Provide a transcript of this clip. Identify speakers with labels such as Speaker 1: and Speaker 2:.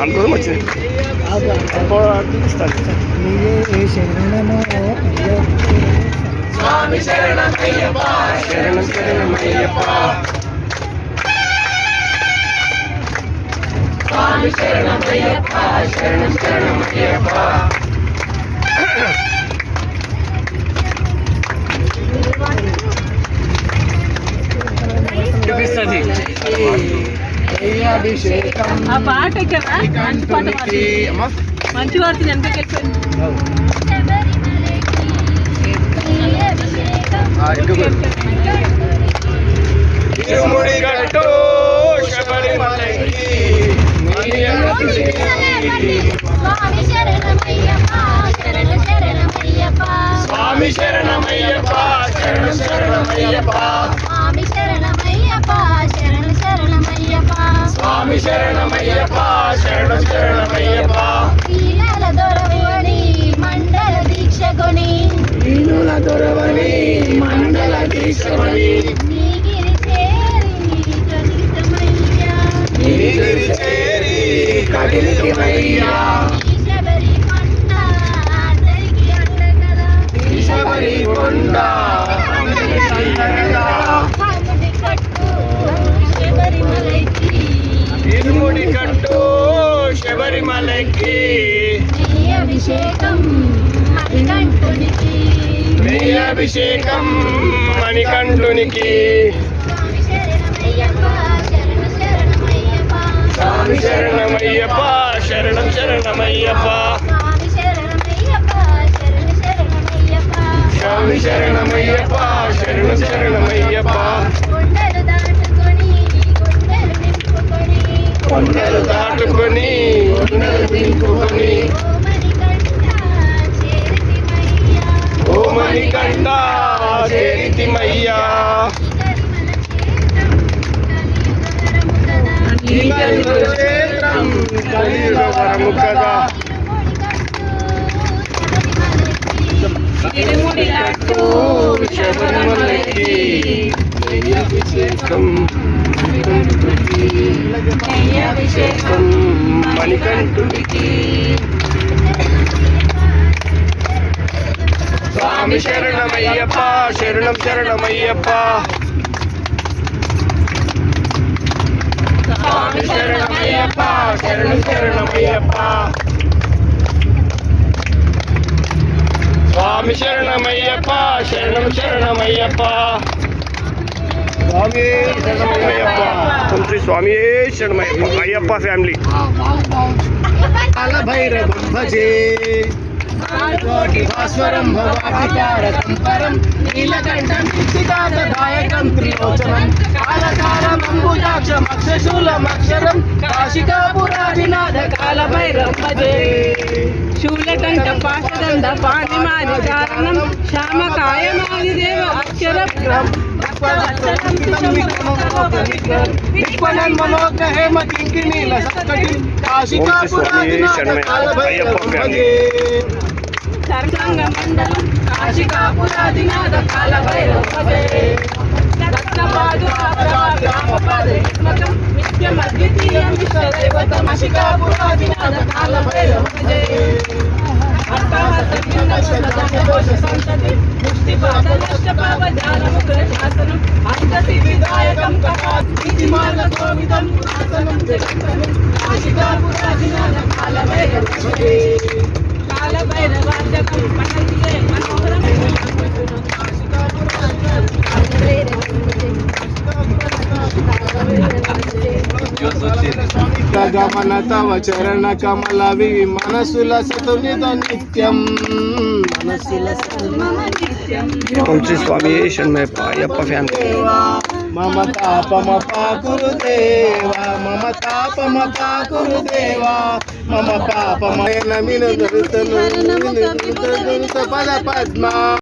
Speaker 1: అనుకోవడం వచ్చింది చూపిస్తాను.
Speaker 2: స్వామి శరణమయ్యప్ప
Speaker 1: శరణం శరణమయ్యప్ప
Speaker 2: స్వామి శరణమయ్యప్ప శరణం శరణమయ్యప్ప
Speaker 1: చూపిస్తుంది.
Speaker 2: అభిషేకం
Speaker 3: ఆ పాట కదా మంచి పాట మంచి వార్త ఎందుకు
Speaker 1: తిరుముడి గట్టు శబరిమలకి
Speaker 4: స్వామి శరణమయ్యప్ప శరణ శరణమయ్యప్ప
Speaker 1: స్వామి శరణమయ్యప్ప శరణం శరణమయ్యప్ప
Speaker 4: స్వామి శరణమయ్యప్ప శరణ శరణమయ్యప్ప
Speaker 1: స్వామి శరణమయ్యప్ప శరణం శరణమయ్యప్ప
Speaker 4: ఈనెల దొరవని మండల దీక్షకొని
Speaker 2: దీనుల దొరవని మండల దీక్షమణి
Speaker 4: నీగిరి చేరి కదిలితమయ్యా
Speaker 2: నీగిరి చేరి కదిలితమయ్యా
Speaker 4: ఈ శబరి కొండ అందరికి అండ కదా
Speaker 2: ఈ శబరి కొండ
Speaker 4: హనుడి కట్టు శబరిమలైకి
Speaker 1: తిరుముడి గట్టు శబరిమలకి
Speaker 4: నీ అభిషేకం మణికంఠునికి
Speaker 1: నీ అభిషేకం మణికంఠునికి
Speaker 4: స్వామి శరణమయ్యప్ప శరణ శరణమయ్యప్ప
Speaker 1: స్వామి శరణమయ్యప్ప శరణం శరణమయ్యప్ప
Speaker 4: స్వామి శరణమయ్యప్ప శరణ శరణమయ్యప్ప
Speaker 1: స్వామి శరణమయ్యప్ప శరణం శరణమయ్యప్ప
Speaker 4: కొండలు దాటుకొని కొండలు నింపుకొని
Speaker 1: కొండలు దాటుకొని కొండలు దింపుకొని
Speaker 4: ఓ మణికంఠ చేరితిమయ్యా
Speaker 1: ఓ మణికంఠ చేరితిమయ్యా ఈ కలియుగ క్షేత్రం కలియుగ వరము కదా
Speaker 3: తిరుముడి గట్టు
Speaker 1: శబరిమలకి నీ అభిషేకం అభిషేకం మణికంఠుడికి స్వామి శరణమయ్యప్ప శరణం శరణమయ్యప్ప స్వామి శరణమయ్యప్ప శరణం శరణమయ్యప్ప స్వామి శరణమయ్యప్ప శరణం శరణమయ్యప్ప స్వామి శరణమయ్యప్ప శ్రీ స్వామి శరణమయ్యప్ప అయ్యప్ప ఫ్యామిలీ
Speaker 2: కాలభైరవం భజే కోటిభాస్వరం భవాభితారకం పరం నీలకంఠం చిత్తాదాయకం త్రిలోచనం కాలకాలమంబుజాక్షం అక్షశూలమక్షరం కాశికాపురాధినాథ కాలభైరవం భజే
Speaker 3: శూలకంఠ పాశదండ పాణిమాది కారణం శ్యామకాయమాది దేవ అక్షరం
Speaker 2: విశ్వనన్ మనోగ్రహేమ కింకిణీల సత్కటి కాశికాపురాధినాథ కాలభైరవం భజే
Speaker 3: సర్గంగ మండలం కాశికాపురాధినాథ కాలభైరవ భజే రక్తపాదురాపదం నిత్యమద్వితీయం విశ్వదైవతం కాశికాపురాధినాథ కాలభైరవ భజే అర్థార్థ సంతతి ముష్టిపాద నష్టపావ జ్ఞానముకుల శాసనం అంతసి విధాయకం కథాతి మార్గోమితం శాసనం జగత్తనం కాశికాపురాధినాథ కాలభైరవ భజే కాలభైరవార్చకం పఠంతే మనోహరం
Speaker 2: గమన తవ చరణ కమలవి మనసుల సతునిత నిత్యం మనసుల
Speaker 1: శ్రీ స్వామి శరణమయ్యప్ప అయ్యప్ప ఫ్యామిలీ
Speaker 2: మమ తాపమ పాకురుదేవా మమ తాపమ పాకురుదేవా మమ పాపమయన మిన దొరుతను పద పద్మ